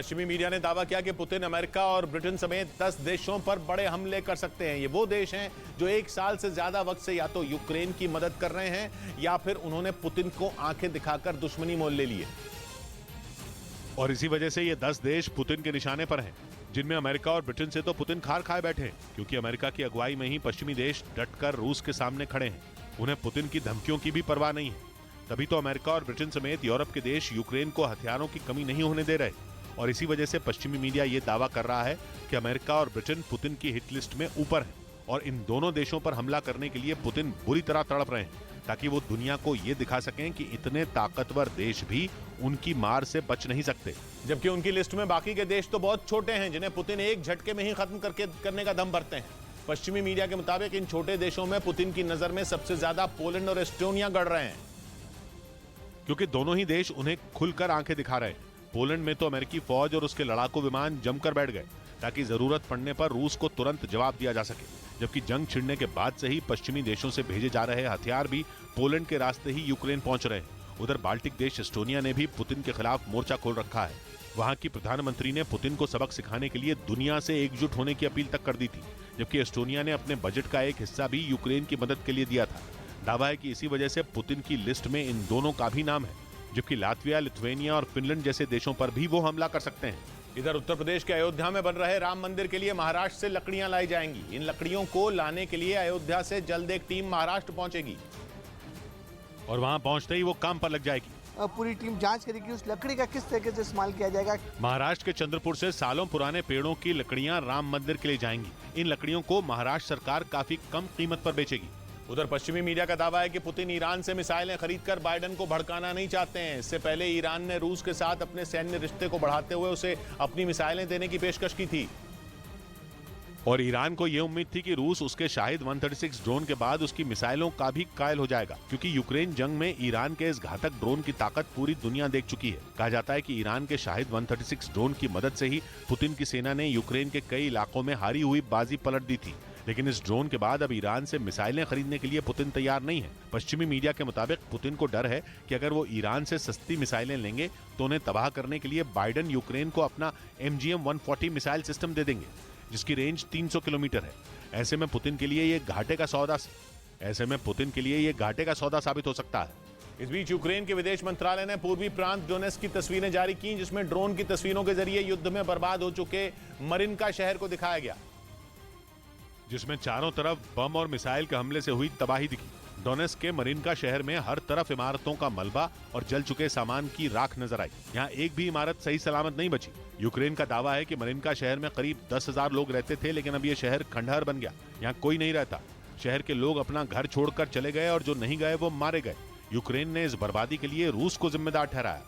पश्चिमी मीडिया ने दावा किया कि पुतिन अमेरिका और ब्रिटेन समेत 10 देशों पर बड़े हमले कर सकते हैं। ये वो देश हैं जो एक साल से ज्यादा वक्त से या तो यूक्रेन की मदद कर रहे हैं या फिर उन्होंने पुतिन को आंखें दिखाकर दुश्मनी मोल ले ली है। और इसी वजह से ये 10 देश पुतिन के निशाने पर हैं, जिनमें अमेरिका और ब्रिटेन से तो पुतिन खार खाए बैठे हैं, क्योंकि अमेरिका की अगुवाई में ही पश्चिमी देश डटकर रूस के सामने खड़े हैं। उन्हें पुतिन की धमकियों की भी परवाह नहीं है। तभी तो अमेरिका और ब्रिटेन समेत यूरोप के देश यूक्रेन को हथियारों की कमी नहीं होने दे रहे। और इसी वजह से पश्चिमी मीडिया ये दावा कर रहा है कि अमेरिका और ब्रिटेन पुतिन की हिट लिस्ट में ऊपर हैं और इन दोनों देशों पर हमला करने के लिए पुतिन बुरी तरह तड़प रहे हैं, ताकि वो दुनिया को ये दिखा सकें कि इतने ताकतवर देश भी उनकी मार से बच नहीं सकते। जबकि उनकी लिस्ट में बाकी के देश तो बहुत छोटे हैं, जिन्हें पुतिन एक झटके में ही खत्म करने का दम भरते हैं। पश्चिमी मीडिया के मुताबिक इन छोटे देशों में पुतिन की नजर में सबसे ज्यादा पोलैंड और एस्टोनिया गड़ रहे हैं, क्योंकि दोनों ही देश उन्हें खुलकर आंखें दिखा रहे हैं। पोलैंड में तो अमेरिकी फौज और उसके लड़ाकू विमान जमकर बैठ गए, ताकि जरूरत पड़ने पर रूस को तुरंत जवाब दिया जा सके। जबकि जंग छिड़ने के बाद से ही पश्चिमी देशों से भेजे जा रहे हथियार भी पोलैंड के रास्ते ही यूक्रेन पहुंच रहे हैं। उधर बाल्टिक देश एस्टोनिया ने भी पुतिन के खिलाफ मोर्चा खोल रखा है। वहां की प्रधानमंत्री ने पुतिन को सबक सिखाने के लिए दुनिया से एकजुट होने की अपील तक कर दी थी, जबकि एस्टोनिया ने अपने बजट का एक हिस्सा भी यूक्रेन की मदद के लिए दिया था। दावा है कि इसी वजह से पुतिन की लिस्ट में इन दोनों का भी नाम है, जबकि लातविया, लिथुआनिया और फिनलैंड जैसे देशों पर भी वो हमला कर सकते हैं। इधर उत्तर प्रदेश के अयोध्या में बन रहे राम मंदिर के लिए महाराष्ट्र से लकड़ियां लाई जाएंगी। इन लकड़ियों को लाने के लिए अयोध्या से जल्द एक टीम महाराष्ट्र पहुंचेगी और वहां पहुंचते ही वो काम पर लग जाएगी। पूरी टीम जांच करेगी उस लकड़ी का किस तरीके से इस्तेमाल किया जाएगा। महाराष्ट्र के चंद्रपुर से सालों पुराने पेड़ों की लकड़ियां राम मंदिर के लिए जाएंगी। इन लकड़ियों को महाराष्ट्र सरकार काफी कम कीमत पर बेचेगी। उधर पश्चिमी मीडिया का दावा है कि पुतिन ईरान से मिसाइलें खरीदकर बाइडेन को भड़काना नहीं चाहते हैं। इससे पहले ईरान ने रूस के साथ अपने सैन्य रिश्ते को बढ़ाते हुए उसे अपनी मिसाइलें देने की पेशकश की थी। और ईरान को यह उम्मीद थी कि रूस उसके शाहिद 136 ड्रोन के बाद उसकी मिसाइलों का भी कायल हो जाएगा, क्योंकि यूक्रेन जंग में ईरान के इस घातक ड्रोन की ताकत पूरी दुनिया देख चुकी है। कहा जाता है कि ईरान के शाहिद 136 ड्रोन की मदद से ही पुतिन की सेना ने यूक्रेन के कई इलाकों में हारी हुई बाजी पलट दी थी। लेकिन इस ड्रोन के बाद अब ईरान से मिसाइलें खरीदने के लिए पुतिन तैयार नहीं है। पश्चिमी मीडिया के मुताबिक पुतिन को डर है कि अगर वो ईरान से सस्ती मिसाइलें लेंगे तो उन्हें तबाह करने के लिए बाइडेन यूक्रेन को अपना MGM 140 मिसाइल सिस्टम दे देंगे, जिसकी रेंज 300 किलोमीटर है। ऐसे में पुतिन के लिए ये घाटे का सौदा साबित हो सकता है। इस बीच यूक्रेन के विदेश मंत्रालय ने पूर्वी प्रांत डोनेट्स्क की तस्वीरें जारी की, जिसमें ड्रोन की तस्वीरों के जरिए युद्ध में बर्बाद हो चुके मरिनका शहर को दिखाया गया, जिसमें चारों तरफ बम और मिसाइल के हमले से हुई तबाही दिखी। डोनेट्स्क के मरिनका शहर में हर तरफ इमारतों का मलबा और जल चुके सामान की राख नजर आई। यहाँ एक भी इमारत सही सलामत नहीं बची। यूक्रेन का दावा है कि मरिनका शहर में करीब 10,000 लोग रहते थे, लेकिन अब ये शहर खंडहर बन गया। यहाँ कोई नहीं रहता। शहर के लोग अपना घर छोड़कर चले गए और जो नहीं गए वो मारे गए। यूक्रेन ने इस बर्बादी के लिए रूस को जिम्मेदार ठहराया।